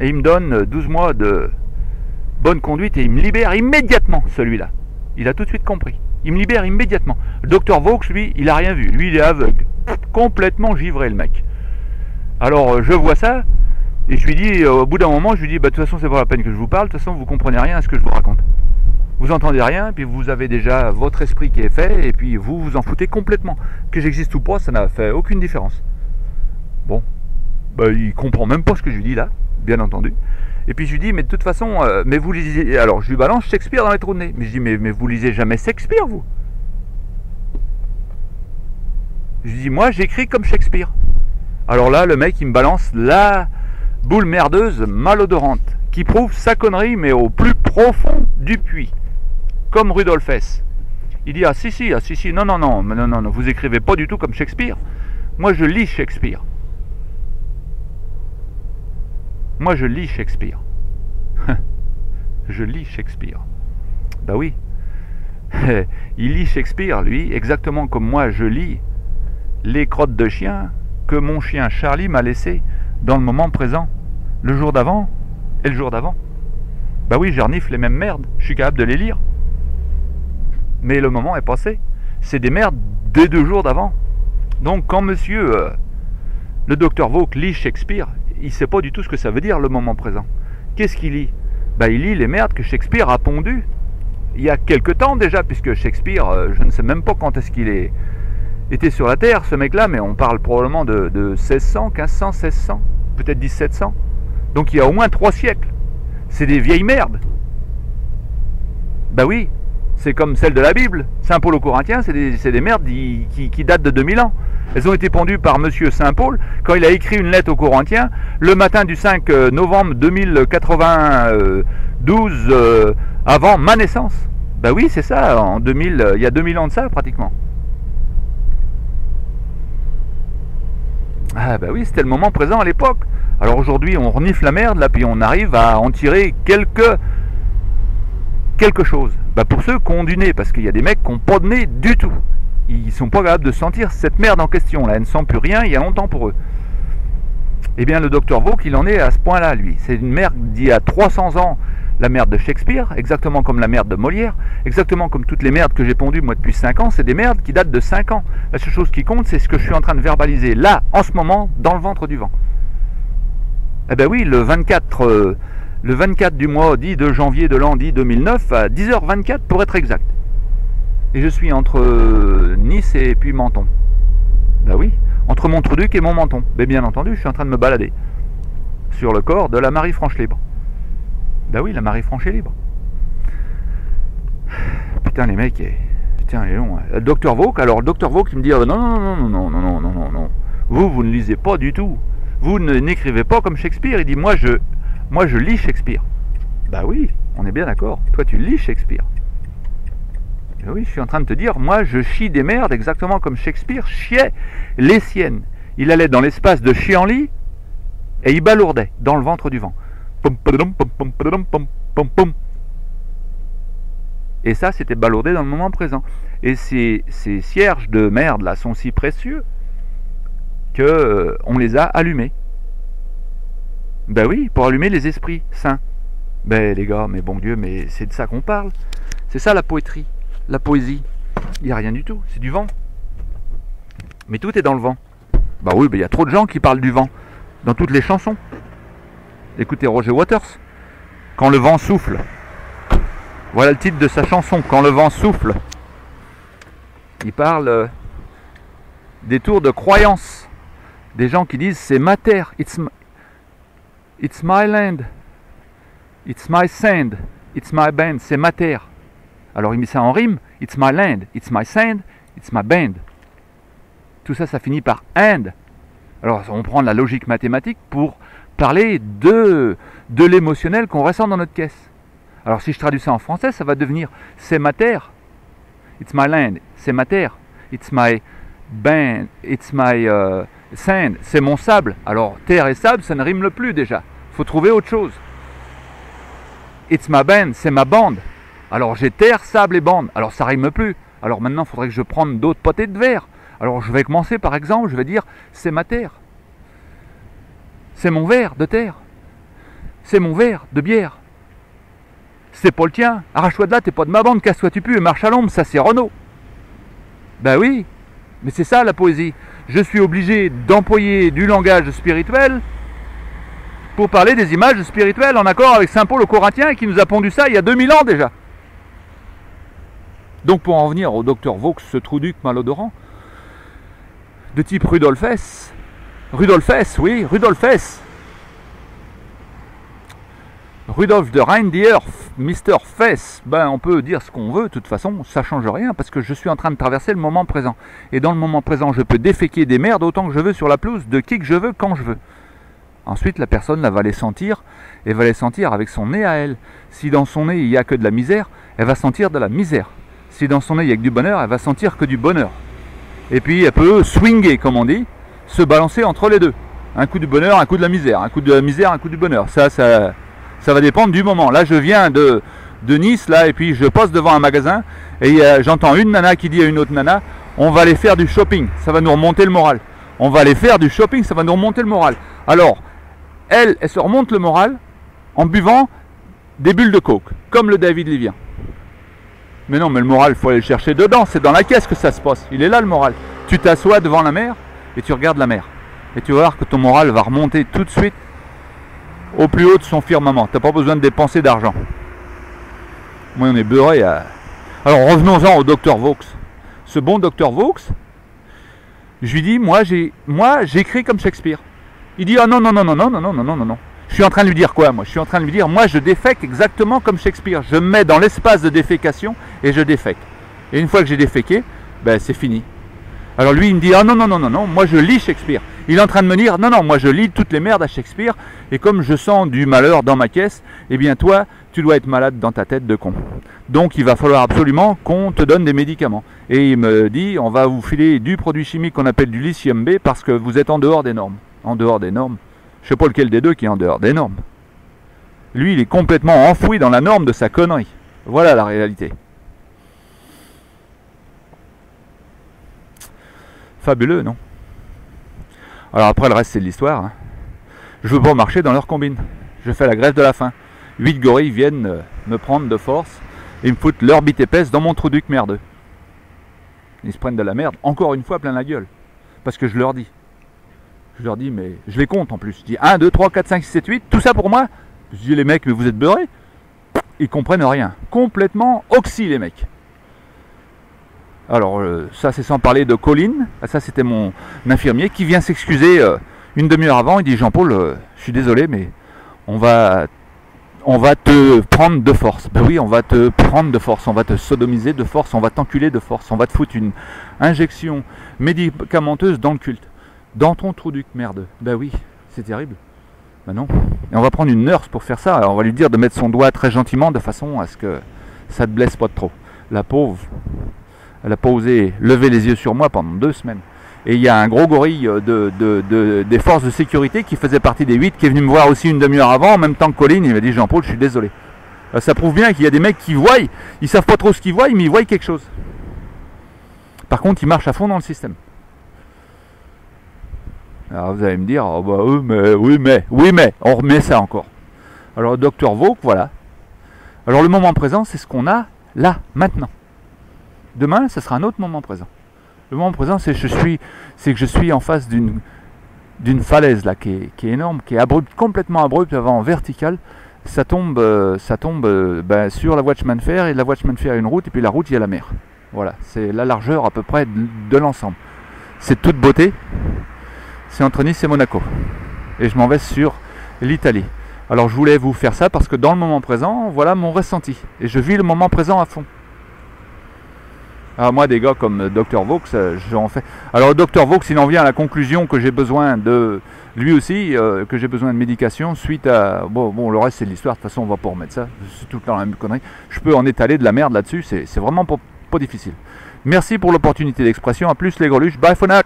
et il me donne 12 mois de bonne conduite et il me libère immédiatement, celui-là. Il a tout de suite compris. Il me libère immédiatement. Le docteur Vaux, lui, il a rien vu. Lui, il est aveugle. Complètement givré, le mec. Alors, je vois ça, et je lui dis, au bout d'un moment, je lui dis, bah, de toute façon, c'est pas la peine que je vous parle, de toute façon, vous comprenez rien à ce que je vous raconte. Vous entendez rien, puis vous avez déjà votre esprit qui est fait, et puis vous vous en foutez complètement. Que j'existe ou pas, ça n'a fait aucune différence. Bon, bah, il comprend même pas ce que je lui dis là, bien entendu. Et puis je lui dis, mais de toute façon, mais vous lisez... Alors je lui balance Shakespeare dans les trous de nez. Mais je dis, mais vous lisez jamais Shakespeare, vous? Je lui dis, moi j'écris comme Shakespeare. Alors là, le mec, il me balance la boule merdeuse malodorante, qui prouve sa connerie, mais au plus profond du puits. Comme Rudolf Hess. Il dit, ah si, non, vous écrivez pas du tout comme Shakespeare. Moi je lis Shakespeare. Moi je lis Shakespeare. Je lis Shakespeare. Bah oui. Il lit Shakespeare, lui, exactement comme moi je lis les crottes de chien que mon chien Charlie m'a laissé dans le moment présent, le jour d'avant et le jour d'avant. Bah oui, je renifle les mêmes merdes, je suis capable de les lire. Mais le moment est passé. C'est des merdes des 2 jours d'avant. Donc quand monsieur, le docteur Vaux lit Shakespeare, il sait pas du tout ce que ça veut dire le moment présent. Qu'est-ce qu'il lit? Bah il lit les merdes que Shakespeare a pondues il y a quelque temps déjà, puisque Shakespeare, je ne sais même pas quand est-ce qu'il était sur la Terre, ce mec-là, mais on parle probablement de 1600, 1500, 1600, peut-être 1700. Donc il y a au moins 3 siècles. C'est des vieilles merdes. Bah oui, c'est comme celle de la Bible. Saint Paul aux Corinthiens, c'est des merdes qui datent de 2000 ans. Elles ont été pondues par monsieur Saint Paul quand il a écrit une lettre aux Corinthiens le matin du 5 novembre 2092 avant ma naissance. Ben oui, c'est ça, en 2000, il y a 2000 ans de ça pratiquement. Ah ben oui, c'était le moment présent à l'époque. Alors aujourd'hui, on renifle la merde, là, puis on arrive à en tirer quelque chose. Ben pour ceux qui ont du nez, parce qu'il y a des mecs qui n'ont pas de nez du tout. Ils sont pas capables de sentir cette merde en question là, elle ne sent plus rien il y a longtemps pour eux. Eh bien le docteur Vaux, il en est à ce point là lui. C'est une merde d'il y a 300 ans, la merde de Shakespeare, exactement comme la merde de Molière, exactement comme toutes les merdes que j'ai pondues moi depuis 5 ans, c'est des merdes qui datent de 5 ans. La seule chose qui compte, c'est ce que je suis en train de verbaliser là, en ce moment, dans le ventre du vent. Eh ben oui, le 24 du mois dit de janvier de l'an dit 2009 à 10h24 pour être exact. Et je suis entre Nice et puis Menton. Ben oui, entre Montreduc et Montmenton. Ben bien entendu, je suis en train de me balader sur le corps de la Marie-Franche libre. Ben oui, la Marie-Franche est libre. Putain les mecs, putain les longs. Le docteur Vaux, alors le docteur Vaux qui me dit non. Vous ne lisez pas du tout. Vous n'écrivez pas comme Shakespeare. Il dit moi je lis Shakespeare. Ben oui, on est bien d'accord. Toi tu lis Shakespeare. Oui, je suis en train de te dire, moi je chie des merdes exactement comme Shakespeare chiait les siennes. Il allait dans l'espace de Chienlit et il balourdait dans le ventre du vent. Et ça, c'était balourder dans le moment présent. Et ces cierges de merde là sont si précieux que on les a allumés. Ben oui, pour allumer les esprits saints. Ben les gars, mais bon Dieu, mais c'est de ça qu'on parle. C'est ça la poétrie. La poésie, il n'y a rien du tout, c'est du vent. Mais tout est dans le vent. Bah oui, il y a trop de gens qui parlent du vent dans toutes les chansons. Écoutez Roger Waters, Quand le vent souffle. Voilà le titre de sa chanson, Quand le vent souffle. Il parle des tours de croyance. Des gens qui disent c'est ma terre, it's my land, it's my sand, it's my band, c'est ma terre. Alors il met ça en rime, it's my land, it's my sand, it's my band. Tout ça, ça finit par and. Alors on prend la logique mathématique pour parler de l'émotionnel qu'on ressent dans notre caisse. Alors si je traduis ça en français, ça va devenir c'est ma terre, it's my land, c'est ma terre, it's my band, it's my sand, c'est mon sable. Alors terre et sable, ça ne rime plus déjà. Faut trouver autre chose. It's my band, c'est ma bande. Alors j'ai terre, sable et bande. Alors ça rime plus. Alors maintenant, il faudrait que je prenne d'autres potées de verre. Alors je vais commencer par exemple, je vais dire c'est ma terre. C'est mon verre de terre. C'est mon verre de bière. C'est pas le tien. Arrache-toi de là, t'es pas de ma bande, casse-toi tu pues et marche à l'ombre, ça c'est Renaud. Ben oui, mais c'est ça la poésie. Je suis obligé d'employer du langage spirituel pour parler des images spirituelles en accord avec Saint Paul aux Corinthiens qui nous a pondu ça il y a 2000 ans déjà. Donc pour en revenir au docteur Vaux, ce trouduc malodorant, de type Rudolfes, oui, Rudolfes, Rudolf de Reindeer, Mr. Fess, ben on peut dire ce qu'on veut, de toute façon, ça change rien, parce que je suis en train de traverser le moment présent. Et dans le moment présent, je peux déféquer des merdes autant que je veux sur la pelouse, de qui que je veux, quand je veux. Ensuite, la personne va les sentir, et va les sentir avec son nez à elle. Si dans son nez, il n'y a que de la misère, elle va sentir de la misère. Si dans son nez, il n'y a que du bonheur, elle va sentir que du bonheur. Et puis, elle peut swinger, comme on dit, se balancer entre les deux. Un coup du bonheur, un coup de la misère. Un coup de la misère, un coup du bonheur. Ça va dépendre du moment. Là, je viens de Nice, là, et puis je passe devant un magasin, et j'entends une nana qui dit à une autre nana, on va aller faire du shopping, ça va nous remonter le moral. On va aller faire du shopping, ça va nous remonter le moral. Alors, elle se remonte le moral en buvant des bulles de coke, comme le David Livien. Mais non, mais le moral, il faut aller le chercher dedans, c'est dans la caisse que ça se passe. Il est là le moral. Tu t'assois devant la mer, et tu regardes la mer. Et tu vas voir que ton moral va remonter tout de suite au plus haut de son firmament. Tu n'as pas besoin de dépenser d'argent. Moi, on est beurré à... Alors, revenons-en au docteur Vaux. Ce bon docteur Vaux, je lui dis, moi, j'écris comme Shakespeare. Il dit, ah non. Je suis en train de lui dire quoi, moi? Je suis en train de lui dire, moi, je défèque exactement comme Shakespeare. Je me mets dans l'espace de défécation et je défèque. Et une fois que j'ai déféqué, ben, c'est fini. Alors lui, il me dit, ah non, moi je lis Shakespeare. Il est en train de me dire, non, moi je lis toutes les merdes à Shakespeare, et comme je sens du malheur dans ma caisse, eh bien toi, tu dois être malade dans ta tête de con. Donc il va falloir absolument qu'on te donne des médicaments. Et il me dit, on va vous filer du produit chimique qu'on appelle du lithium B, parce que vous êtes en dehors des normes. En dehors des normes. Je sais pas lequel des deux qui est en dehors des normes. Lui, il est complètement enfoui dans la norme de sa connerie. Voilà la réalité. Fabuleux, non? Alors après, le reste, c'est de l'histoire. Hein. Je veux pas marcher dans leur combine. Je fais la grève de la faim. 8 gorilles viennent me prendre de force et me foutent leur bite épaisse dans mon trouduc merdeux. Ils se prennent de la merde, encore une fois, plein la gueule. Parce que je leur dis. Je leur dis, mais je les compte en plus. Je dis 1, 2, 3, 4, 5, 6, 7, 8, tout ça pour moi? Je dis, les mecs, mais vous êtes beurrés? Ils comprennent rien. Complètement oxy, les mecs. Alors ça c'est sans parler de Colin, ça c'était mon infirmier qui vient s'excuser une demi-heure avant. Il dit, Jean-Paul, je suis désolé mais on va te prendre de force. Ben oui, on va te prendre de force, on va te sodomiser de force, on va t'enculer de force, on va te foutre une injection médicamenteuse dans le culte, dans ton trouduc merde. Ben oui, c'est terrible. Ben non. Et on va prendre une nurse pour faire ça. Alors on va lui dire de mettre son doigt très gentiment de façon à ce que ça te blesse pas trop. La pauvre, elle n'a pas osé lever les yeux sur moi pendant 2 semaines. Et il y a un gros gorille des forces de sécurité qui faisait partie des 8 qui est venu me voir aussi une demi-heure avant, en même temps que Colin. Il m'a dit, Jean-Paul, je suis désolé. Ça prouve bien qu'il y a des mecs qui voient, ils savent pas trop ce qu'ils voient, mais ils voient quelque chose. Par contre, ils marchent à fond dans le système. Alors vous allez me dire, oh bah oui mais, on remet ça encore. Alors docteur Vaux, voilà. Alors le moment présent, c'est ce qu'on a là, maintenant. Demain, ce sera un autre moment présent. Le moment présent, c'est que je suis en face d'une falaise là, qui est énorme, qui est abrupte, complètement abrupte, en verticale. Ça tombe sur la voie de chemin de fer, et la voie de chemin de fer a une route, et puis la route, il y a la mer. Voilà, c'est la largeur à peu près de l'ensemble. C'est toute beauté. C'est entre Nice et Monaco. Et je m'en vais sur l'Italie. Alors je voulais vous faire ça parce que dans le moment présent, voilà mon ressenti. Et je vis le moment présent à fond. Alors moi, des gars comme Dr Vaux, j'en fais. Alors Dr Vaux, il en vient à la conclusion que j'ai besoin de... Lui aussi, que j'ai besoin de médication suite à... Bon, le reste c'est de l'histoire, de toute façon on va pas remettre ça. C'est tout le temps la même connerie. Je peux en étaler de la merde là-dessus, c'est vraiment pas difficile. Merci pour l'opportunité d'expression. À plus les greluches. Bye for now.